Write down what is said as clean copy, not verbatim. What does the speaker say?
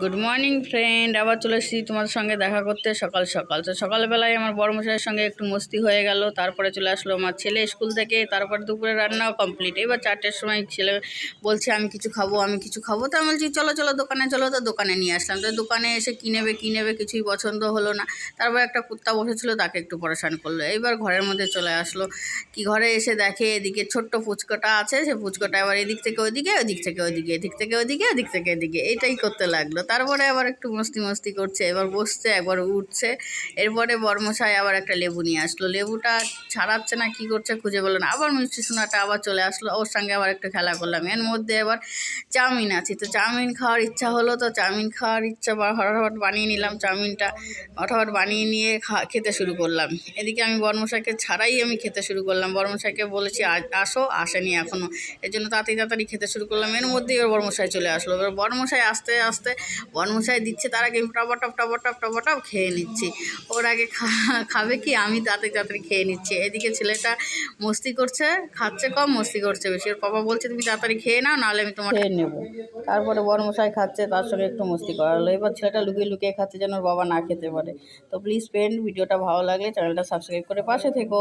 Good morning friend, আবার চলে এসেছি তোমাদের সঙ্গে দেখা করতে সকাল সকাল। তো সকালবেলায় আমার বড়মশাইয়ের সঙ্গে একটু মস্তি হয়ে গেল। তারপরে চলে আসলো আমার ছেলে স্কুল থেকে। তারপরে দুপুরে রান্নাও কমপ্লিট। এবার 4টের সময় ছেলে বলছে আমি কিছু খাবো। তো আমি বলছি চলো চলো দোকানে চলো। তো দোকানে নিয়ে আসলাম। তো দোকানে এসে কিনেবে কিছুই পছন্দ হলো না। তারপর একটা কুত্তা বসেছিল, তাকে একটু পরেশান করলো। এইবার ঘরের মধ্যে চলে আসলো। ঘরে এসে দেখে এদিকে ছোট্ট ফুচকাটা আছে, সে ফুচকাটা আবার এদিক থেকে ওইদিকে, ওদিক থেকে ওইদিকে, এদিক থেকে ওইদিকে, ওদিক থেকে এদিকে, এইটাই করতে লাগলো। তারপরে আবার একটু মস্তি করছে, এবার বসছে, একবার উঠছে। এরপরে বর্মশাই আবার একটা লেবু নিয়ে আসলো। লেবুটা ছাড়াচ্ছে না, কি করছে খুঁজে পেলো না। আবার মিষ্টি সোনাটা আবার চলে আসলো, ওর সঙ্গে আবার একটু খেলা করলাম। এর মধ্যে এবার চাউমিন আছে, তো চাউমিন খাওয়ার ইচ্ছা হলো। তো চাউমিন খাওয়ার ইচ্ছা হঠাৎ বানিয়ে নিলাম। চাউমিনটা হঠাৎ বানিয়ে নিয়ে খেতে শুরু করলাম। এদিকে আমি বর্মশাইকে ছাড়াই আমি খেতে শুরু করলাম। বর্মশাইকে বলেছি আসো, আসেনি এখনও, এর জন্য তাড়াতাড়ি খেতে শুরু করলাম। এর মধ্যেই ওর বর্মশাই চলে আসলো। এবার বর্মশাই আস্তে আস্তে বর্মশাই দিচ্ছে, তার আগে টপটপ খেয়ে নিচ্ছি। ওর আগে খাবে কি, আমি তাড়াতাড়ি খেয়ে নিচ্ছি। এদিকে ছেলেটা মস্তি করছে, খাচ্ছে কম, মস্তি করছে বেশি। ওর বাবা বলছে তুমি তাড়াতাড়ি খেয়ে নাও, নাহলে আমি তোমার খেয়ে নেবো। তারপরে বর্মশাই খাচ্ছে, তার সঙ্গে একটু মস্তি করা হলো। এবার ছেলেটা লুকিয়ে খাচ্ছে যেন ওর বাবা না খেতে পারে। তো প্লিজ ফ্রেন্ড, ভিডিওটা ভালো লাগলে চ্যানেলটা সাবস্ক্রাইব করে পাশে থেকো।